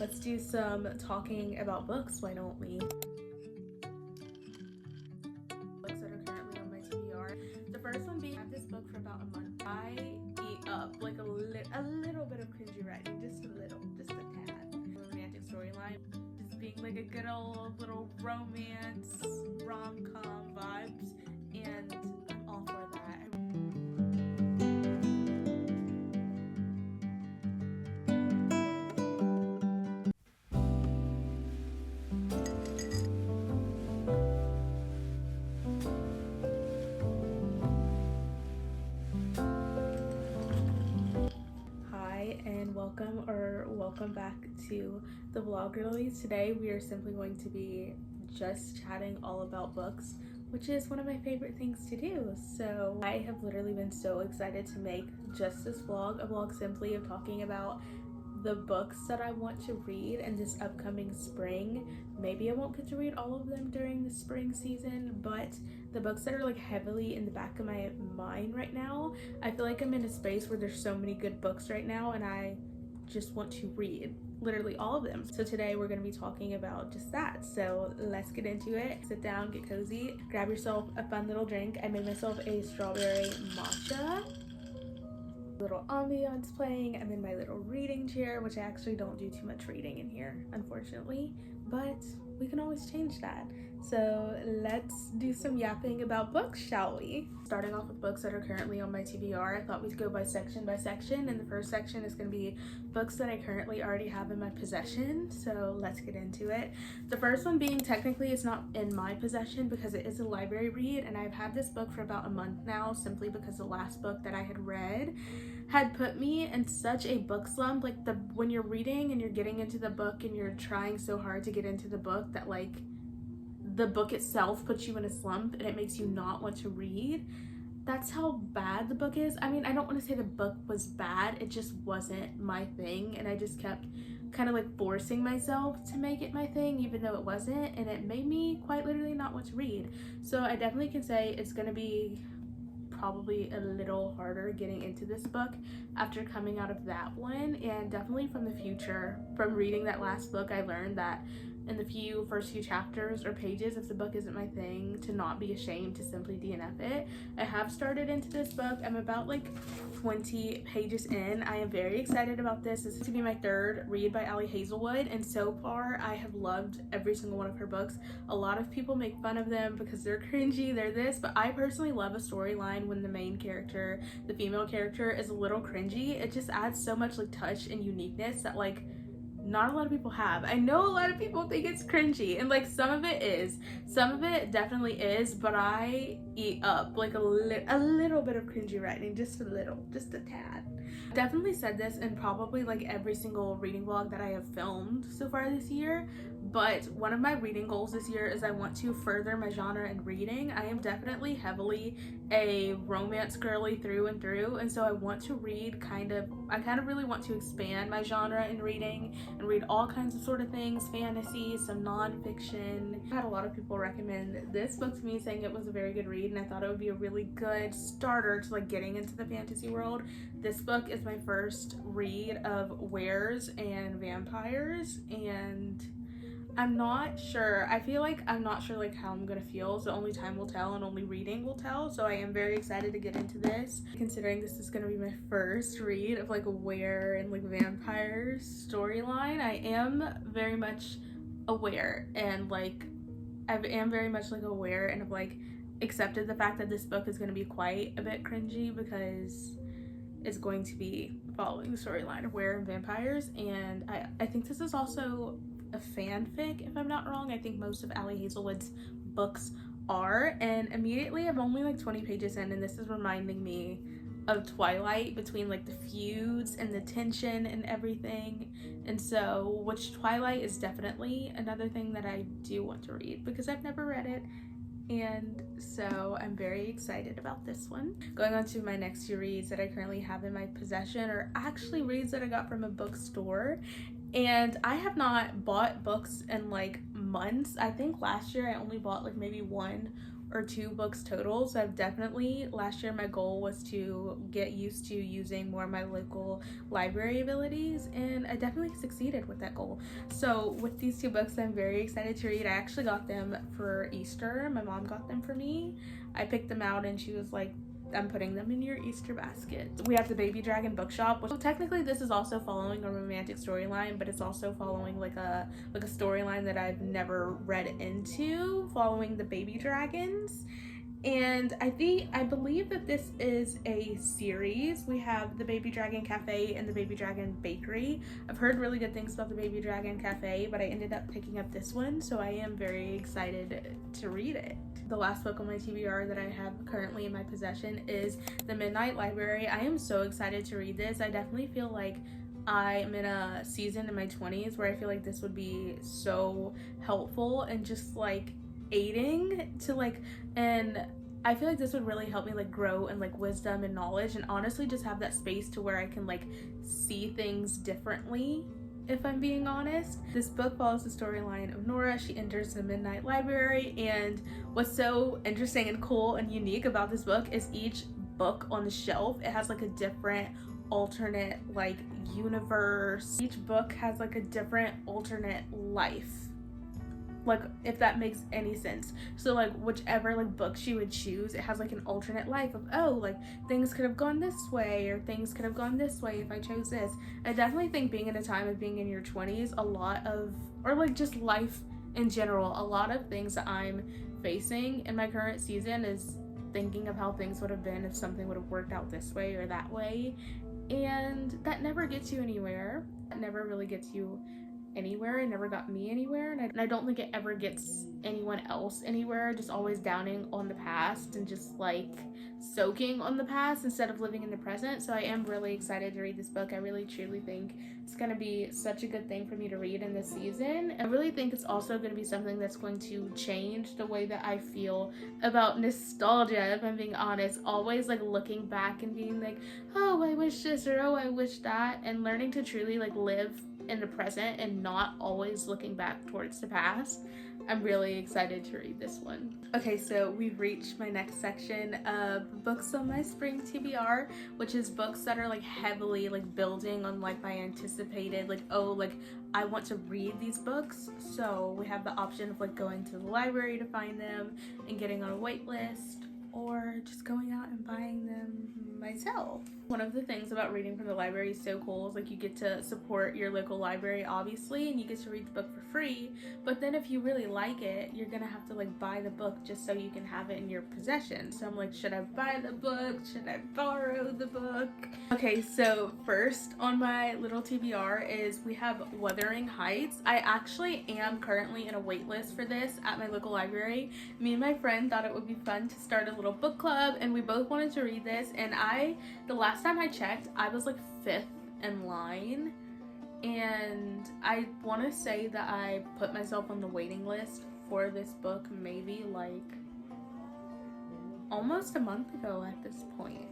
Let's do some talking about books, why don't we? Books that are currently on my TBR. The first one being, I had this book for about a month. I eat up like a little bit of cringy writing, just a little, just a tad. Romantic storyline, just being like a good old little romance, rom-com vibes, and I'm all for that. And welcome back to the vlog girlies. Today we are simply going to be just chatting all about books, which is one of my favorite things to do. So I have literally been so excited to make just this vlog, a vlog simply of talking about the books that I want to read in this upcoming spring. Maybe I won't get to read all of them during the spring season, but the books that are like heavily in the back of my mind right now, I feel like I'm in a space where there's so many good books right now and I just want to read literally all of them. So today we're going to be talking about just that. So let's get into it. Sit down, get cozy, grab yourself a fun little drink. I made myself a strawberry matcha. Little ambiance playing. I'm in my little reading chair, which I actually don't do too much reading in here, unfortunately, but we can always change that. So let's do some yapping about books, shall we? Starting off with books that are currently on my TBR, I thought we'd go by section, and the first section is going to be books that I currently already have in my possession, so let's get into it. The first one being, technically it's not in my possession because it is a library read, and I've had this book for about a month now, simply because the last book that I had read had put me in such a book slump. Like, when you're reading and you're getting into the book and you're trying so hard to get into the book that like the book itself puts you in a slump and it makes you not want to read. That's how bad the book is. I mean, I don't want to say the book was bad, it just wasn't my thing, and I just kept kind of like forcing myself to make it my thing even though it wasn't, and it made me quite literally not want to read. So I definitely can say it's gonna be probably a little harder getting into this book after coming out of that one, and definitely from the future, from reading that last book, I learned that in the first few chapters or pages, if the book isn't my thing, to not be ashamed to simply DNF it. I have started into this book. I'm about like 20 pages in. I am very excited about this. This is to be my third read by Ali Hazelwood, and so far I have loved every single one of her books. A lot of people make fun of them because they're cringy, they're this, but I personally love a storyline when the main character, the female character, is a little cringy. It just adds so much like touch and uniqueness that like not a lot of people have. I know a lot of people think it's cringy, and like some of it definitely is, but I eat up like a little bit of cringy writing, just a little, just a tad. Definitely said this in probably like every single reading vlog that I have filmed so far this year, but one of my reading goals this year is I want to further my genre in reading. I am definitely heavily a romance girly through and through, and so I want to read I kind of really want to expand my genre in reading and read all kinds of sort of things, fantasy, some nonfiction. I had a lot of people recommend this book to me, saying it was a very good read, and I thought it would be a really good starter to like getting into the fantasy world. This book is my first read of wares and vampires, and I'm not sure. I feel like I'm not sure like how I'm gonna feel, so only time will tell and only reading will tell. So I am very excited to get into this, considering this is gonna be my first read of like a were and like vampires storyline. I am very much aware, and like I am very much like aware and have like accepted the fact that this book is gonna be quite a bit cringy because it's going to be following the storyline of were and vampires, and I think this is also a fanfic, if I'm not wrong. I think most of Ali Hazelwood's books are, and immediately I'm only like 20 pages in, and this is reminding me of Twilight, between like the feuds and the tension and everything. And so, which Twilight is definitely another thing that I do want to read because I've never read it, and so I'm very excited about this one. Going on to my next two reads that I currently have in my possession are actually reads that I got from a bookstore, and I have not bought books in like months. I think last year I only bought like maybe one or 2 books total. So I've definitely, last year my goal was to get used to using more of my local library abilities, and I definitely succeeded with that goal. So with these 2 books I'm very excited to read. I actually got them for Easter. My mom got them for me. I picked them out and she was like, I'm putting them in your Easter basket. We have the Baby Dragon bookshop, which technically this is also following a romantic storyline, but it's also following like a storyline that I've never read into, following the baby dragons. And I believe that this is a series. We have the Baby Dragon Cafe and the Baby Dragon Bakery. I've heard really good things about the Baby Dragon Cafe, but I ended up picking up this one, so I am very excited to read it. The last book on my TBR that I have currently in my possession is The Midnight Library. I am so excited to read this. I definitely feel like I am in a season in my 20s where I feel like this would be so helpful and just like aiding to like, and I feel like this would really help me like grow in like wisdom and knowledge, and honestly just have that space to where I can like see things differently. If I'm being honest, this book follows the storyline of Nora. She enters the Midnight Library, and what's so interesting and cool and unique about this book is each book on the shelf, it has like a different alternate like universe. Each book has like a different alternate life, like if that makes any sense. So like whichever like book she would choose, it has like an alternate life of, oh, like things could have gone this way or things could have gone this way if I chose this. I definitely think being in a time of being in your 20s, a lot of, or like just life in general, a lot of things that I'm facing in my current season is thinking of how things would have been if something would have worked out this way or that way, and that never gets you anywhere. That never really gets you anywhere. It never got me anywhere, and I don't think it ever gets anyone else anywhere, just always downing on the past and just like soaking on the past instead of living in the present. So I am really excited to read this book. I really truly think it's going to be such a good thing for me to read in this season. I really think it's also going to be something that's going to change the way that I feel about nostalgia, if I'm being honest. Always like looking back and being like, oh, I wish this, or oh, I wish that, and learning to truly like live in the present and not always looking back towards the past. I'm really excited to read this one. Okay, so we've reached my next section of books on my spring TBR, which is books that are like heavily like building on like my anticipated, like, oh, like I want to read these books. So we have the option of like going to the library to find them and getting on a wait list, or just going out and buying them myself. One of the things about reading from the library is so cool is like you get to support your local library, obviously, and you get to read the book for free, but then if you really like it, you're gonna have to like buy the book just so you can have it in your possession. So I'm like, should I buy the book? Should I borrow the book? Okay, so first on my little TBR is we have Wuthering Heights. I actually am currently in a wait list for this at my local library. Me and my friend thought it would be fun to start a little book club, and we both wanted to read this, and the last time I checked, I was like 5th in line, and I want to say that I put myself on the waiting list for this book maybe like almost a month ago at this point.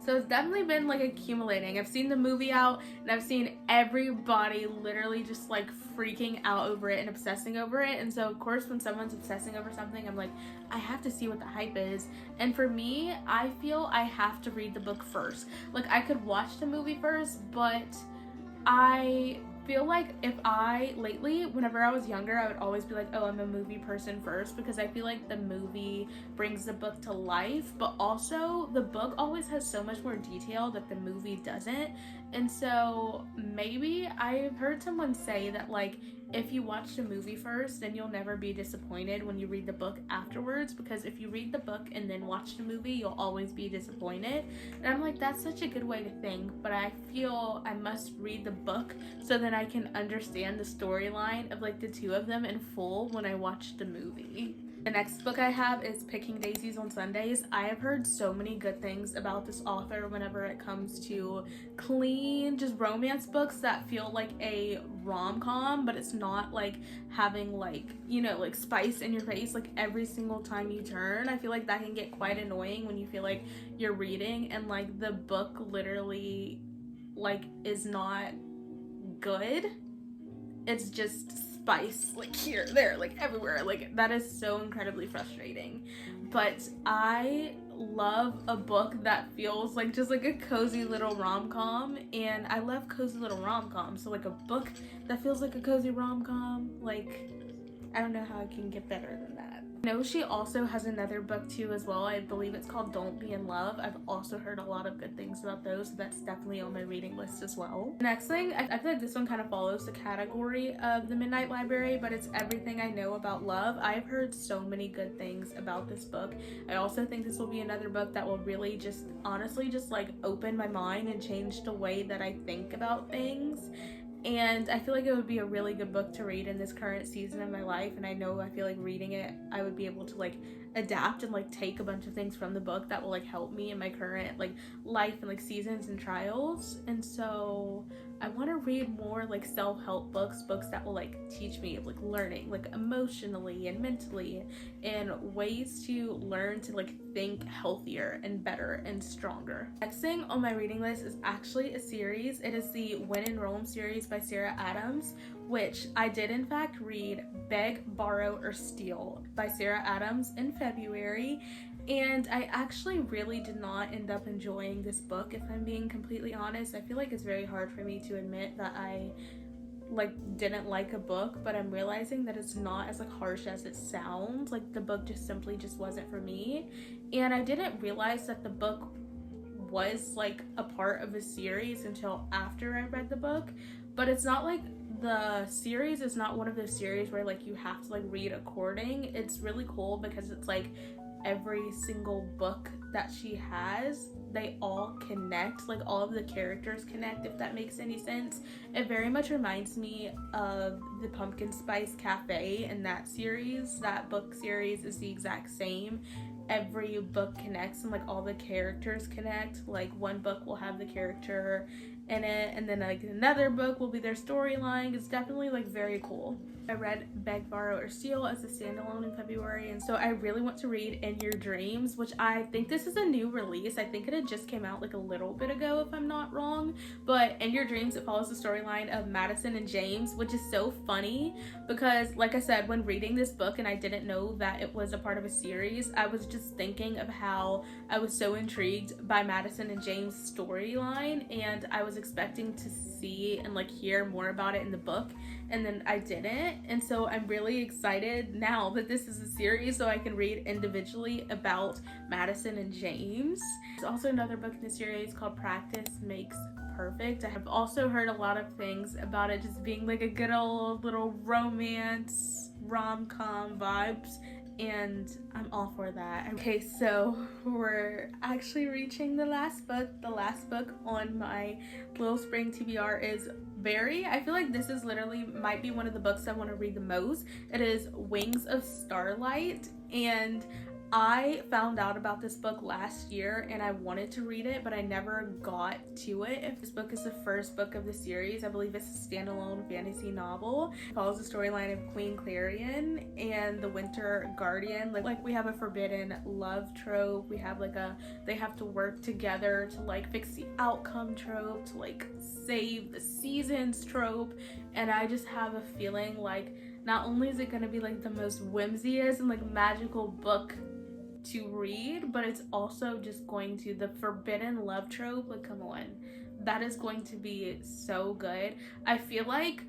So it's definitely been like accumulating. I've seen the movie out, and I've seen everybody literally just like freaking out over it and obsessing over it. And so of course when someone's obsessing over something, I'm like, I have to see what the hype is. And for me, I feel I have to read the book first. Like I could watch the movie first, but I feel like lately, whenever I was younger, I would always be like, oh, I'm a movie person first, because I feel like the movie brings the book to life, but also the book always has so much more detail that the movie doesn't. And so maybe I've heard someone say that like if you watch the movie first, then you'll never be disappointed when you read the book afterwards, because if you read the book and then watch the movie, you'll always be disappointed. And I'm like, that's such a good way to think, but I feel I must read the book so that I can understand the storyline of like the two of them in full when I watch the movie. The next book I have is Picking Daisies on Sundays. I have heard so many good things about this author whenever it comes to clean, just romance books that feel like a rom-com, but it's not like having like, you know, like spice in your face like every single time you turn. I feel like that can get quite annoying when you feel like you're reading and like the book literally like is not good. It's just spice like here, there, like everywhere. Like that is so incredibly frustrating. but I love a book that feels like just like a cozy little rom-com, and I love cozy little rom-coms, so like a book that feels like a cozy rom-com, like I don't know how I can get better than that. I know she also has another book too as well. I believe it's called Don't Be in Love. I've also heard a lot of good things about those, so that's definitely on my reading list as well. The next thing, I feel like this one kind of follows the category of the Midnight Library, but it's Everything I Know About Love. I've heard so many good things about this book. I also think this will be another book that will really just honestly just like open my mind and change the way that I think about things. And I feel like it would be a really good book to read in this current season of my life, and I feel like reading it I would be able to like adapt and like take a bunch of things from the book that will like help me in my current like life and like seasons and trials. And so I want to read more like self-help books that will like teach me like learning like emotionally and mentally, and ways to learn to like think healthier and better and stronger. Next thing on my reading list is actually a series. It is the When in Rome series by Sarah Adams, which I did in fact read Beg, Borrow, or Steal by Sarah Adams in February. And I actually really did not end up enjoying this book, if I'm being completely honest. I feel like it's very hard for me to admit that I like didn't like a book, but I'm realizing that it's not as like harsh as it sounds. Like the book just simply just wasn't for me. And I didn't realize that the book was like a part of a series until after I read the book. But it's not like the series is not one of those series where like you have to like read according. It's really cool because it's like every single book that she has, they all connect, like all of the characters connect, if that makes any sense. It very much reminds me of the Pumpkin Spice Cafe in that series. That book series is the exact same. Every book connects and like all the characters connect. Like one book will have the character in it, and then like another book will be their storyline. It's definitely like very cool. I read Beg, Borrow, or Steal as a standalone in February, and so I really want to read In Your Dreams, which I think this is a new release. I think it had just came out like a little bit ago, if I'm not wrong. But In Your Dreams, it follows the storyline of Madison and James, which is so funny because, like I said, when reading this book and I didn't know that it was a part of a series, I was just thinking of how I was so intrigued by Madison and James' storyline, and I was expecting to see and like hear more about it in the book, and then I didn't. And so I'm really excited now that this is a series so I can read individually about Madison and James. There's also another book in the series called Practice Makes Perfect. I have also heard a lot of things about it just being like a good old little romance rom-com vibes, and I'm all for that. Okay, so we're actually reaching the last book. The last book on my little spring TBR is I feel like this is literally might be one of the books I want to read the most. It is Wings of Starlight, and I found out about this book last year and I wanted to read it, but I never got to it. If this book is the first book of the series, I believe it's a standalone fantasy novel. It follows the storyline of Queen Clarion and the Winter Guardian. Like we have a forbidden love trope. We have like a they have to work together to like fix the outcome trope, to like save the seasons trope. And I just have a feeling like not only is it going to be like the most whimsiest and like magical book to read, but it's also just going to the forbidden love trope. Like, come on, that is going to be so good. I feel like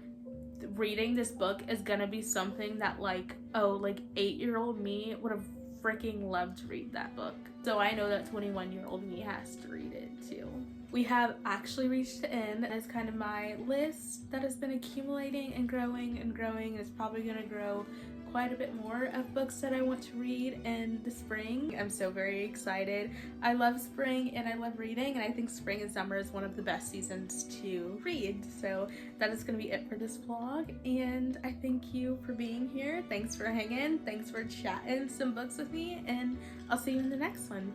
reading this book is gonna be something that like 8-year-old me would have freaking loved to read that book. So I know that 21-year-old me has to read it too. We have actually reached the end. It's kind of my list that has been accumulating and growing and growing, and it's probably gonna grow quite a bit more of books that I want to read in the spring. I'm so very excited. I love spring and I love reading, and I think spring and summer is one of the best seasons to read. So that is going to be it for this vlog, and I thank you for being here. Thanks for hanging. Thanks for chatting some books with me, and I'll see you in the next one.